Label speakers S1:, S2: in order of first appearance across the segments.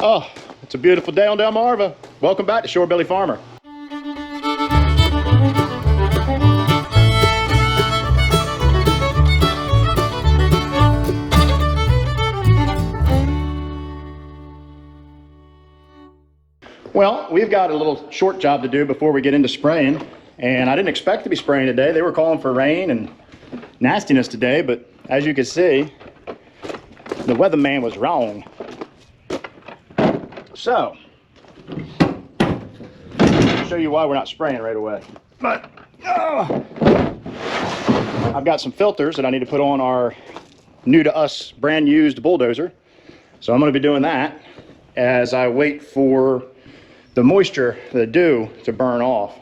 S1: Oh, it's a beautiful day on Delmarva. Welcome back to Shorebilly Farmer. Well, we've got a little short job to do before we get into spraying, and I didn't expect to be spraying today. They were calling for rain and nastiness today, but as you can see, the weatherman was wrong. So, I'll show you why we're not spraying right away. But I've got some filters that I need to put on our new to us brand used bulldozer. So I'm going to be doing that as I wait for the moisture, the dew, to burn off.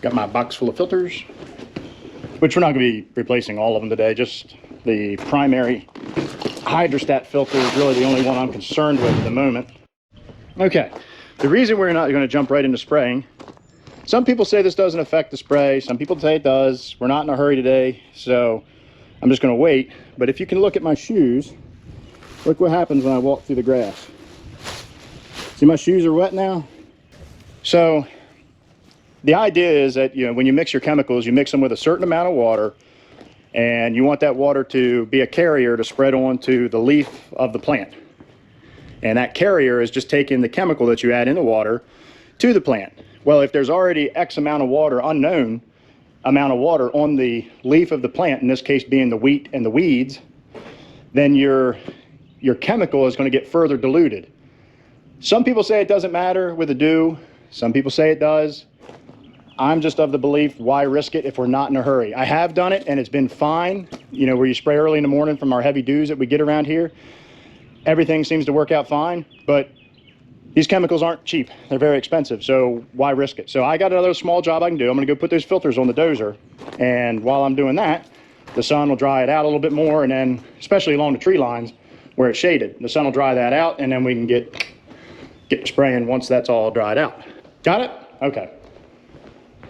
S1: Got my box full of filters, which we're not going to be replacing all of them today. Just the primary hydrostat filter is really the only one I'm concerned with at the moment. Okay, the reason we're not going to jump right into spraying, some people say this doesn't affect the spray, some people say it does. We're not in a hurry today, so I'm just going to wait. But if you can look at my shoes, look what happens when I walk through the grass. See, my shoes are wet now. So the idea is that, you know, when you mix your chemicals, you mix them with a certain amount of water, and you want that water to be a carrier to spread onto the leaf of the plant. And that carrier is just taking the chemical that you add in the water to the plant. Well, if there's already X amount of water, unknown amount of water on the leaf of the plant, in this case being the wheat and the weeds, then your chemical is going to get further diluted. Some people say it doesn't matter with the dew. Some people say it does. I'm just of the belief, why risk it if we're not in a hurry? I have done it and it's been fine. You know, where you spray early in the morning from our heavy dews that we get around here, everything seems to work out fine, but these chemicals aren't cheap. They're very expensive, so why risk it? So I got another small job I can do. I'm gonna go put those filters on the dozer, and while I'm doing that, the sun will dry it out a little bit more, and then, especially along the tree lines where it's shaded, the sun will dry that out, and then we can get spraying once that's all dried out. Got it? Okay.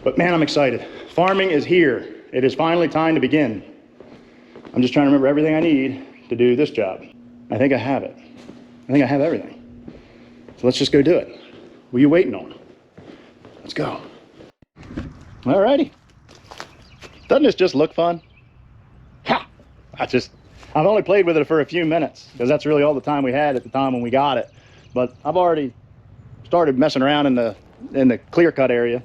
S1: But man, I'm excited. Farming is here. It is finally time to begin. I'm just trying to remember everything I need to do this job. I think I have it. I think I have everything. So let's just go do it. What are you waiting on? Let's go. Alrighty. Doesn't this just look fun? Ha! I've only played with it for a few minutes because that's really all the time we had at the time when we got it. But I've already started messing around in the clear cut area.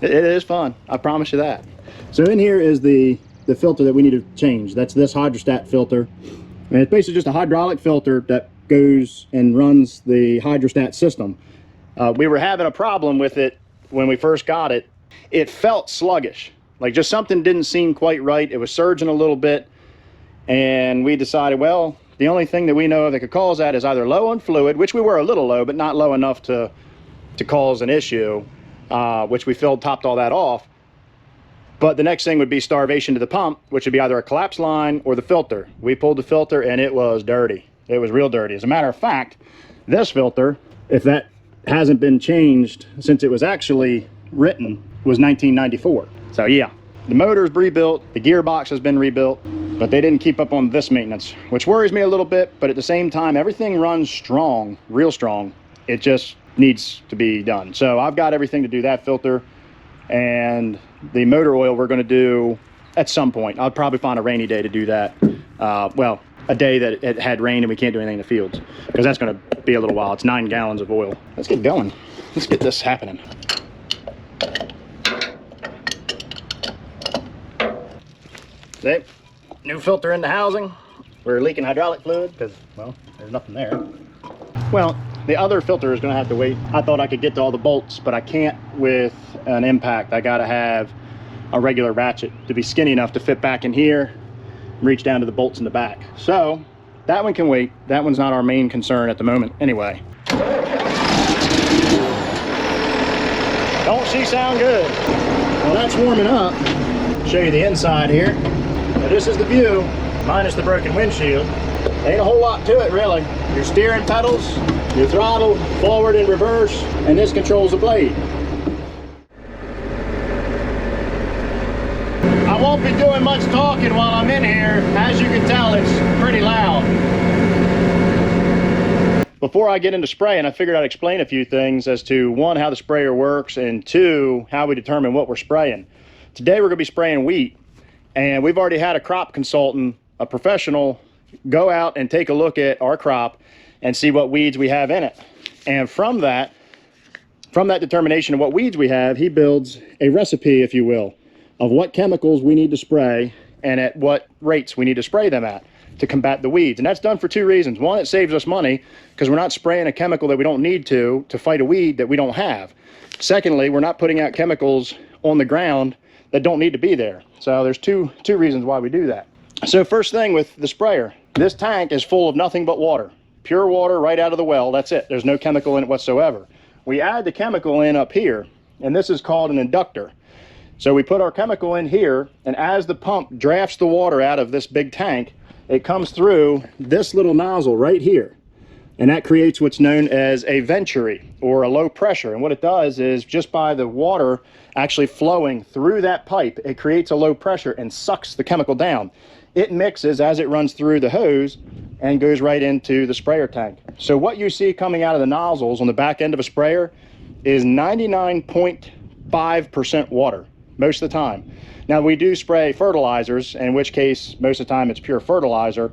S1: It is fun, I promise you that. So in here is the filter that we need to change. That's this hydrostat filter. And it's basically just a hydraulic filter that goes and runs the hydrostat system. We were having a problem with it when we first got it. It felt sluggish, like just something didn't seem quite right. It was surging a little bit, and we decided, well, the only thing that we know of that could cause that is either low on fluid, which we were a little low, but not low enough to cause an issue, which we topped all that off. But the next thing would be starvation to the pump, which would be either a collapsed line or the filter. We pulled the filter and it was dirty. It was real dirty. As a matter of fact, this filter, if that hasn't been changed since it was actually written, was 1994. So yeah, the motor's rebuilt, the gearbox has been rebuilt, but they didn't keep up on this maintenance, which worries me a little bit. But at the same time, everything runs strong, real strong. It just needs to be done. So I've got everything to do that filter, and the motor oil we're going to do at some point. I'll probably find a rainy day to do that. Well, a day that it had rain and we can't do anything in the fields, because that's going to be a little while. It's 9 gallons of oil. Let's get going. Let's get this happening. See, new filter in the housing. We're leaking hydraulic fluid because, well, there's nothing there. Well, the other filter is going to have to wait. I thought I could get to all the bolts, but I can't with an impact. I got to have a regular ratchet to be skinny enough to fit back in here and reach down to the bolts in the back. So that one can wait. That one's not our main concern at the moment anyway. Don't she sound good? Well, that's warming up. Show you the inside here. Now, this is the view, minus the broken windshield. Ain't a whole lot to it, really. Your steering pedals, your throttle, forward and reverse, and this controls the blade. I won't be doing much talking while I'm in here. As you can tell, it's pretty loud. before I get into spraying, I figured I'd explain a few things as to one, how the sprayer works, and two, how we determine what we're spraying. Today we're going to be spraying wheat, and we've already had a crop consultant, a professional, go out and take a look at our crop and see what weeds we have in it. And from that determination of what weeds we have, he builds a recipe, if you will, of what chemicals we need to spray and at what rates we need to spray them at to combat the weeds. And that's done for two reasons. One, it saves us money because we're not spraying a chemical that we don't need to fight a weed that we don't have. Secondly, we're not putting out chemicals on the ground that don't need to be there. So there's two reasons why we do that. So first thing with the sprayer, this tank is full of nothing but water. Pure water right out of the well, that's it. There's no chemical in it whatsoever. We add the chemical in up here, and this is called an inductor. So we put our chemical in here, and as the pump drafts the water out of this big tank, it comes through this little nozzle right here. And that creates what's known as a venturi, or a low pressure. And what it does is, just by the water actually flowing through that pipe, it creates a low pressure and sucks the chemical down. It mixes as it runs through the hose and goes right into the sprayer tank. So what you see coming out of the nozzles on the back end of a sprayer is 99.5% water most of the time. Now we do spray fertilizers, in which case most of the time it's pure fertilizer,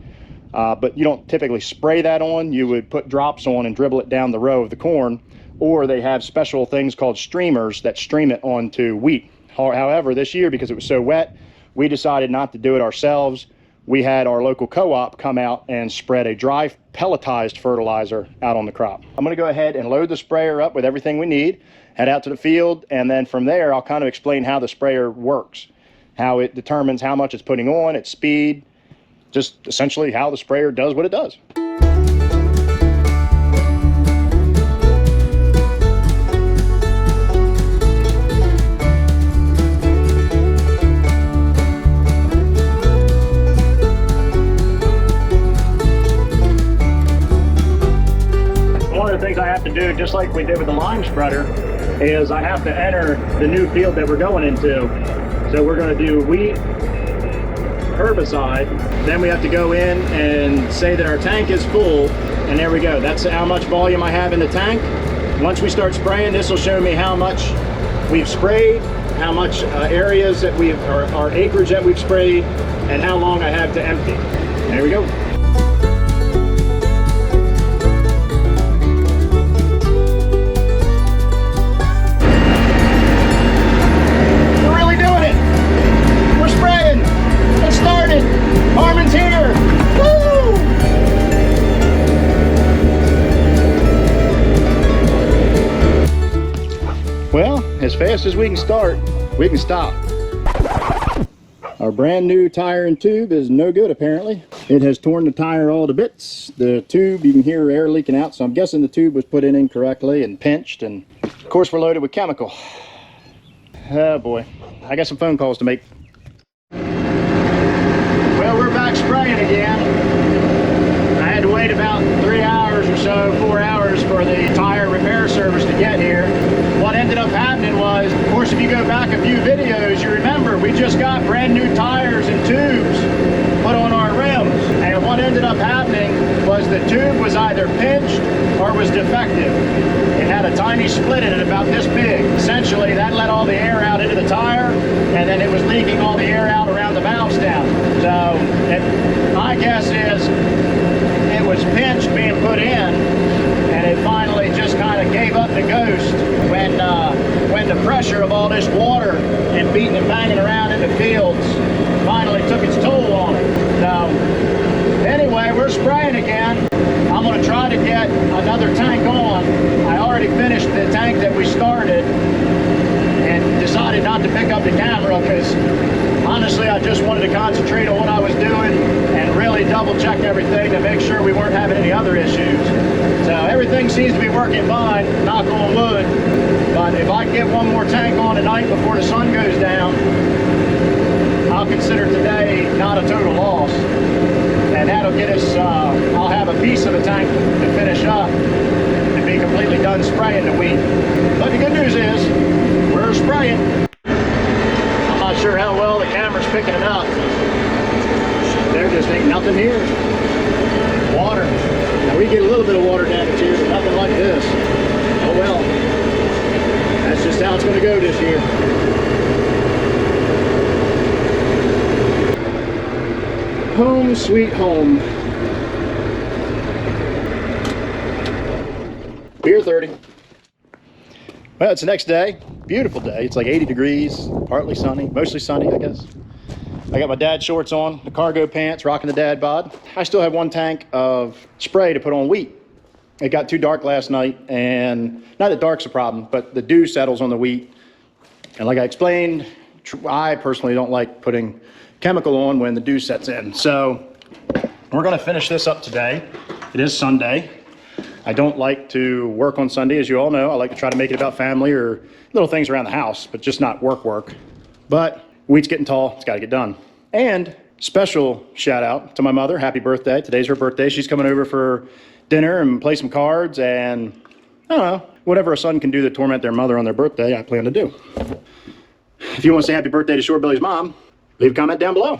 S1: but you don't typically spray that on. You would put drops on and dribble it down the row of the corn, or they have special things called streamers that stream it onto wheat. However, this year, because it was so wet, we decided not to do it ourselves. We had our local co-op come out and spread a dry pelletized fertilizer out on the crop. I'm going to go ahead and load the sprayer up with everything we need, head out to the field, and then from there I'll kind of explain how the sprayer works, how it determines how much it's putting on, its speed, just essentially how the sprayer does what it does. One of the things I have to do, just like we did with the lime spreader, is I have to enter the new field that we're going into. So we're going to do wheat, herbicide, then we have to go in and say that our tank is full, and there we go. That's how much volume I have in the tank. Once we start spraying, this will show me how much we've sprayed, how much areas that our acreage that we've sprayed, and how long I have to empty. There we go. Harmon's here! Woo! Well, as fast as we can start, we can stop. Our brand new tire and tube is no good apparently. It has torn the tire all to bits. The tube, you can hear air leaking out, so I'm guessing the tube was put in incorrectly and pinched, and of course we're loaded with chemical. Oh boy, I got some phone calls to make. Well, we're back spraying again. I had to wait about 3 hours or so, 4 hours for the tire repair service to get here. What ended up happening was, of course, if you go back a few videos, you remember we just got brand new tires and tubes put on our rims. And what ended up happening was the tube was either pinched or was defective. It had a tiny split in it about this big. Essentially, that let all the air out into the tire, and then it was leaking all the air out around the valve stem. So my guess is it was pinched being put in, and it finally just kind of gave up the ghost when the pressure of all this water and beating and banging around in the fields finally took its toll on it. So anyway, we're spraying again. I'm going to try to get another tank on. I already finished the tank that we started and decided not to pick up the camera because honestly I just wanted to concentrate on what I was doing and really double check everything to make sure we weren't having any other issues. So everything seems to be working fine, knock on wood. But if I can get one more tank on tonight before the sun goes down, I'll consider today not a total loss. And that'll get us, I'll have a piece of the tank to finish up and be completely done spraying the wheat. But the good news is, we're spraying. I'm not sure how well the camera's picking it up. There just ain't nothing here. Water. Now we get a little bit of water damage go this year. Home sweet home. Beer 30. Well, it's the next day. Beautiful day. It's like 80 degrees, partly sunny, mostly sunny, I guess. I got my dad shorts on, the cargo pants, rocking the dad bod. I still have 1 tank of spray to put on wheat. It got too dark last night, and not that dark's a problem, but the dew settles on the wheat. And like I explained, I personally don't like putting chemical on when the dew sets in. So we're gonna finish this up today. It is Sunday. I don't like to work on Sunday, as you all know. I like to try to make it about family or little things around the house, but just not work. But wheat's getting tall, it's gotta get done. And special shout out to my mother, happy birthday. Today's her birthday. She's coming over for dinner and play some cards, and I don't know, whatever a son can do to torment their mother on their birthday, I plan to do. If you want to say happy birthday to Shorebilly's mom, leave a comment down below.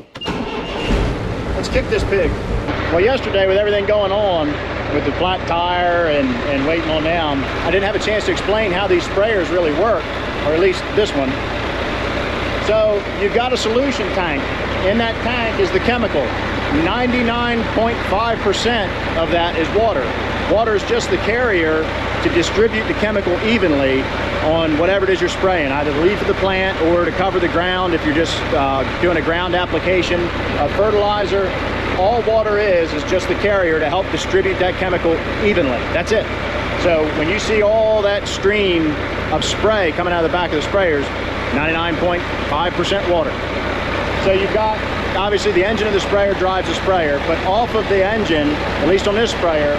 S1: Let's kick this pig. Well, yesterday with everything going on, with the flat tire and waiting on them, I didn't have a chance to explain how these sprayers really work, or at least this one. So you've got a solution tank. In that tank is the chemical. 99.5% of that is water. Water is just the carrier to distribute the chemical evenly on whatever it is you're spraying, either the leaf of the plant or to cover the ground if you're just doing a ground application of fertilizer. All water is just the carrier to help distribute that chemical evenly. That's it. So when you see all that stream of spray coming out of the back of the sprayers, 99.5% water. So you've got, obviously the engine of the sprayer drives the sprayer, but off of the engine, at least on this sprayer,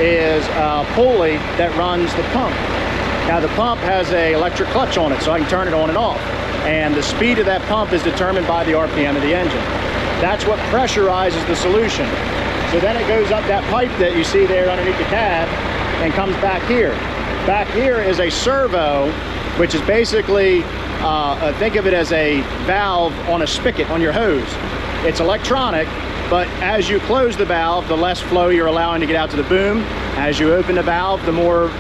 S1: is a pulley that runs the pump. Now the pump has an electric clutch on it, so I can turn it on and off. And the speed of that pump is determined by the RPM of the engine. That's what pressurizes the solution. So then it goes up that pipe that you see there underneath the cab and comes back here. Back here is a servo, which is basically, think of it as a valve on a spigot on your hose. It's electronic, but as you close the valve, the less flow you're allowing to get out to the boom. As you open the valve, the more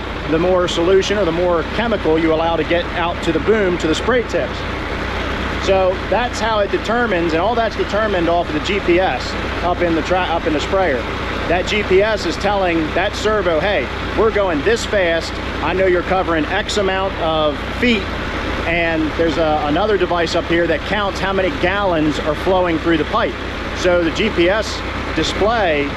S1: solution or the more chemical you allow to get out to the boom, to the spray tips. So that's how it determines, and all that's determined off of the GPS up in the sprayer. That GPS is telling that servo, hey, we're going this fast. I know you're covering X amount of feet, and there's another device up here that counts how many gallons are flowing through the pipe. So the GPS display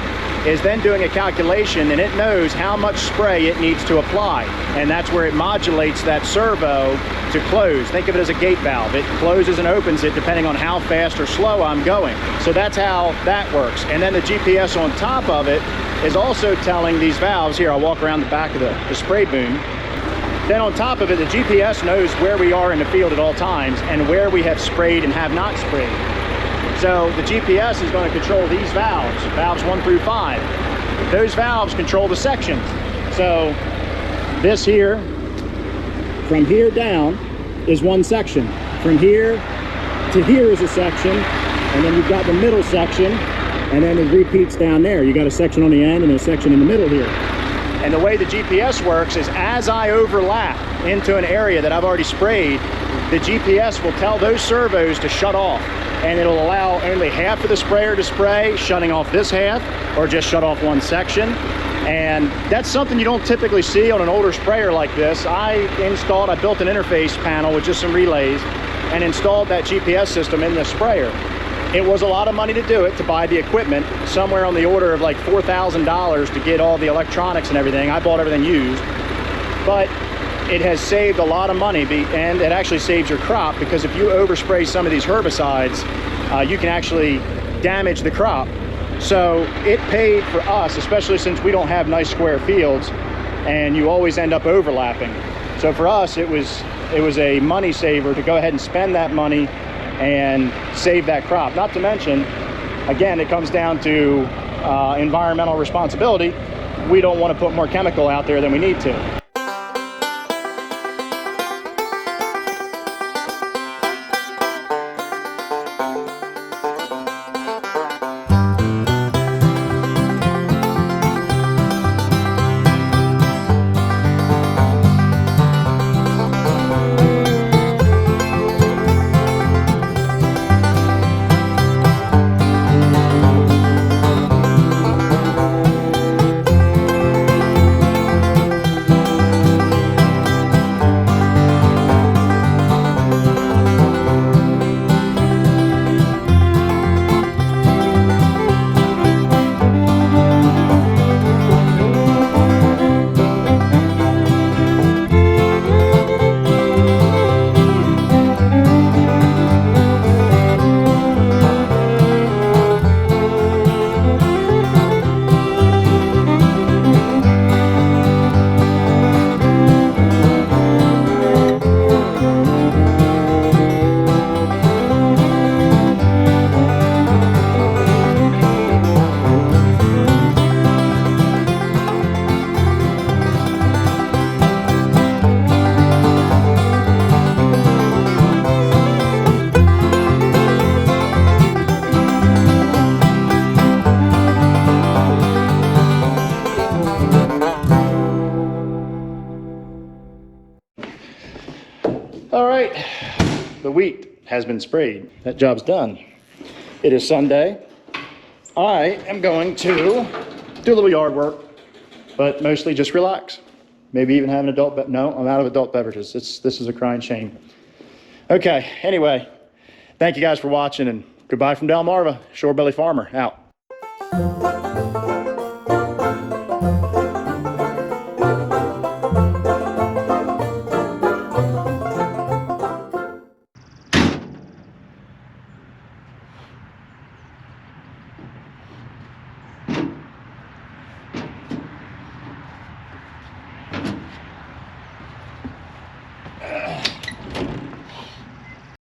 S1: is then doing a calculation, and it knows how much spray it needs to apply, and that's where it modulates that servo to close. Think of it as a gate valve. It closes and opens it depending on how fast or slow I'm going. So that's how that works. And then the GPS on top of it is also telling these valves, here I'll walk around the back of the spray boom. Then on top of it, the GPS knows where we are in the field at all times and where we have sprayed and have not sprayed. So the GPS is going to control these valves, valves 1 through 5. Those valves control the sections. So this here, from here down, is one section. From here to here is a section, and then you've got the middle section, and then it repeats down there. You got a section on the end and a section in the middle here. And the way the GPS works is as I overlap into an area that I've already sprayed, the GPS will tell those servos to shut off, and it'll allow only half of the sprayer to spray, shutting off this half, or just shut off one section. And that's something you don't typically see on an older sprayer like this. I built an interface panel with just some relays and installed that GPS system in the sprayer. It was a lot of money to do it, to buy the equipment, somewhere on the order of like $4,000 to get all the electronics and everything. I bought everything used, but it has saved a lot of money, and it actually saves your crop, because if you overspray some of these herbicides, you can actually damage the crop. So it paid for us, especially since we don't have nice square fields, and you always end up overlapping. So for us, it was a money saver to go ahead and spend that money and save that crop. Not to mention, again, it comes down to environmental responsibility. We don't want to put more chemical out there than we need to. right, the wheat has been sprayed. That job's done. It is Sunday. I am going to do a little yard work, but mostly just relax. Maybe even have an adult, no, I'm out of adult beverages. This is a crying shame. Okay, anyway, thank you guys for watching, and goodbye from Delmarva. Shorebilly Farmer, out.